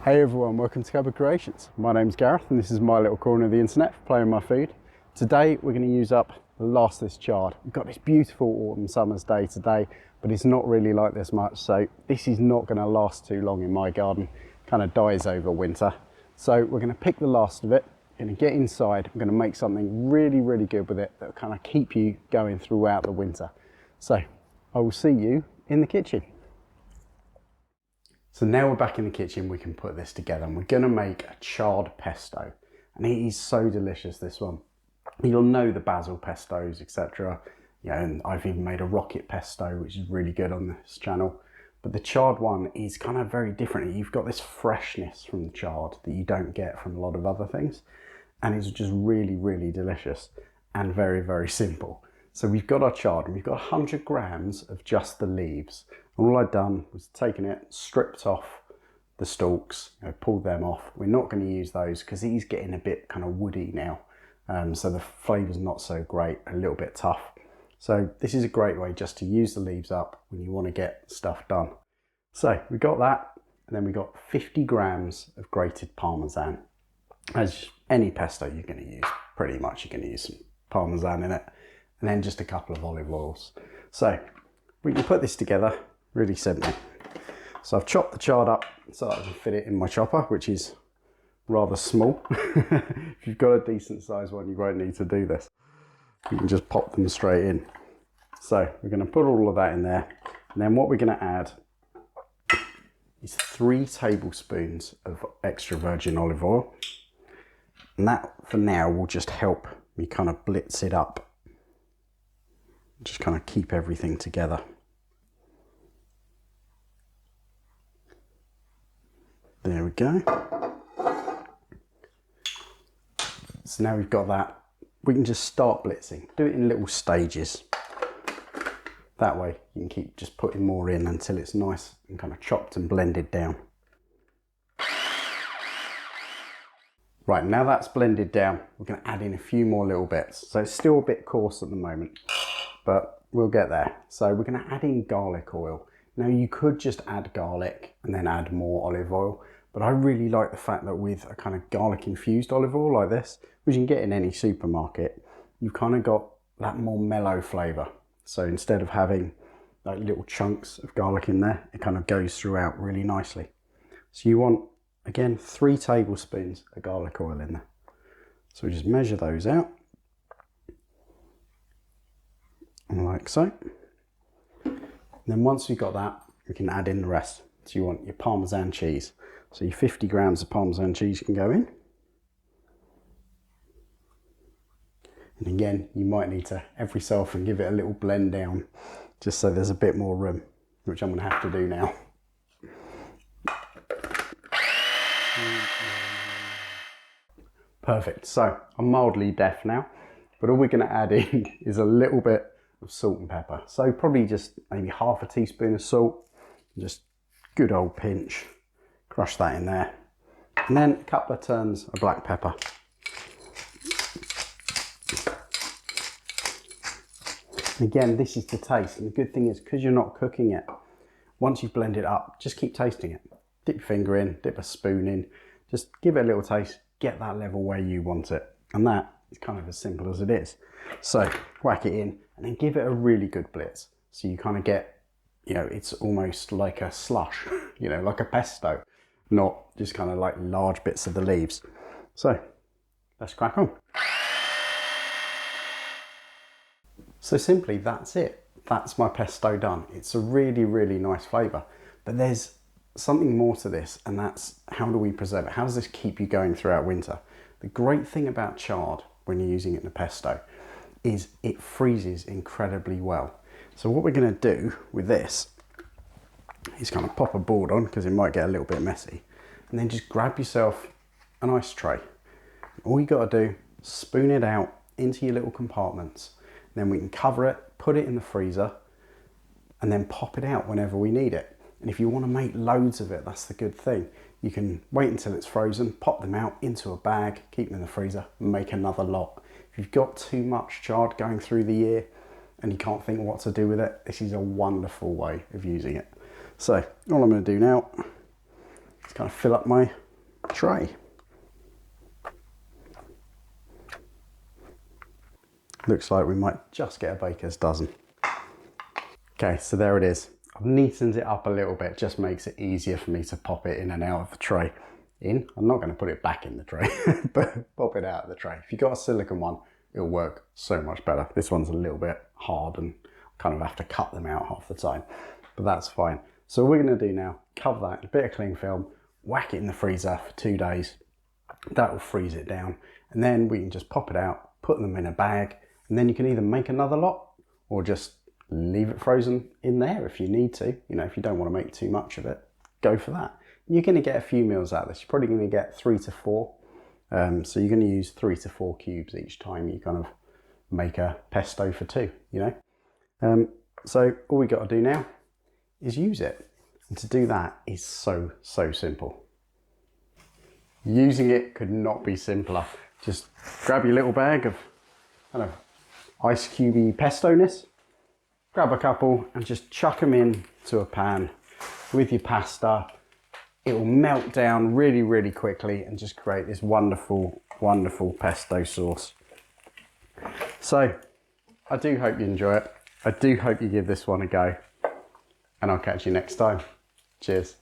Hey everyone, welcome to Cupboard Creations. My name's Gareth and this is my little corner of the internet for playing my food. Today we're going to use up the last of this chard. We've got this beautiful autumn summer's day today, but it's not really like this much, so this is not going to last too long in my garden. It kind of dies over winter. So we're going to pick the last of it, going to get inside, we're going to make something really good with it that will kind of keep you going throughout the winter. So I will see you in the kitchen. So now we're back in the kitchen, we can put this together and we're gonna make a chard pesto. And it is so delicious, this one. You'll know the basil pestos, etc. Yeah, and I've even made a rocket pesto, which is really good on this channel. But the chard one is kind of very different. You've got this freshness from the chard that you don't get from a lot of other things. And it's just really delicious and very simple. So we've got our chard and we've got 100 grams of just the leaves. And all I'd done was taken it, stripped off the stalks, pulled them off. We're not going to use those because he's getting a bit kind of woody now. So the flavour's not so great, a little bit tough. So this is a great way just to use the leaves up when you want to get stuff done. So we got that, and then we got 50 grams of grated parmesan. As any pesto you're going to use, pretty much you're going to use some parmesan in it. And then just a couple of olive oils. So we can put this together really simply. So I've chopped the chard up so that I can fit it in my chopper, which is rather small. If you've got a decent sized one, you won't need to do this. You can just pop them straight in. So we're going to put all of that in there. And then what we're going to add is 3 tablespoons of extra virgin olive oil. And that for now will just help me kind of blitz it up. Just kind of keep everything together. There we go. So now we've got that, we can just start blitzing. Do it in little stages. That way you can keep just putting more in until it's nice and kind of chopped and blended down. Right, now that's blended down, we're going to add in a few more little bits. So it's still a bit coarse at the moment, but we'll get there. So we're going to add in garlic oil. Now you could just add garlic and then add more olive oil, but I really like the fact that with a kind of garlic infused olive oil like this, which you can get in any supermarket, you've kind of got that more mellow flavour. So instead of having like little chunks of garlic in there, it kind of goes throughout really nicely. So you want, again, 3 tablespoons of garlic oil in there. So we just measure those out. Like so. And then once we've got that, we can add in the rest. So you want your Parmesan cheese. So your 50 grams of Parmesan cheese can go in. And again, you might need to every so often give it a little blend down, just so there's a bit more room, which I'm going to have to do now. Perfect. So I'm mildly deaf now, but all we're going to add in is a little bit of salt and pepper. So probably just maybe half a teaspoon of salt, just good old pinch, crush that in there. And then a couple of turns of black pepper. Again, this is to taste. And the good thing is, because you're not cooking it, once you've blended it up, just keep tasting it. Dip your finger in, dip a spoon in, just give it a little taste, get that level where you want it. And that is kind of as simple as it is. So whack it in and then give it a really good blitz. So you kind of get, it's almost like a slush, like a pesto, not just kind of like large bits of the leaves. So let's crack on. So simply, that's it. That's my pesto done. It's a really nice flavour, but there's something more to this, and that's how do we preserve it? How does this keep you going throughout winter? The great thing about chard when you're using it in a pesto is it freezes incredibly well. So what we're going to do with this is kind of pop a board on, because it might get a little bit messy, and then just grab yourself an ice tray. All you got to do, spoon it out into your little compartments. Then we can cover it, put it in the freezer, and then pop it out whenever we need it. And if you want to make loads of it, that's the good thing. You can wait until it's frozen, pop them out into a bag, keep them in the freezer, and make another lot. If you've got too much chard going through the year and you can't think what to do with it, this is a wonderful way of using it. So all I'm going to do now Let's kind of fill up my tray. Looks like we might just get a baker's dozen. Okay, so there it is. I've neatened it up a little bit, just makes it easier for me to pop it in and out of the tray. I'm not going to put it back in the tray, but pop it out of the tray. If you've got a silicone one, it'll work so much better. This one's a little bit hard and kind of have to cut them out half the time, but that's fine. So what we're going to do now, cover that in a bit of cling film, whack it in the freezer for 2 days. That will freeze it down, and then we can just pop it out, put them in a bag, and then you can either make another lot or just leave it frozen in there if you need to. You know, if you don't want to make too much of it, go for that. You're going to get a few meals out of this. You're probably going to get 3 to 4. So you're going to use 3 to 4 cubes each time you kind of make a pesto for 2, you know. So all we got to do now is use it. And to do that is so simple. Using it could not be simpler. Just grab your little bag of kind of ice cubey pesto-ness, grab a couple and just chuck them in to a pan with your pasta. It will melt down really quickly and just create this wonderful pesto sauce. So I do hope you enjoy it. I do hope you give this one a go, and I'll catch you next time. Cheers.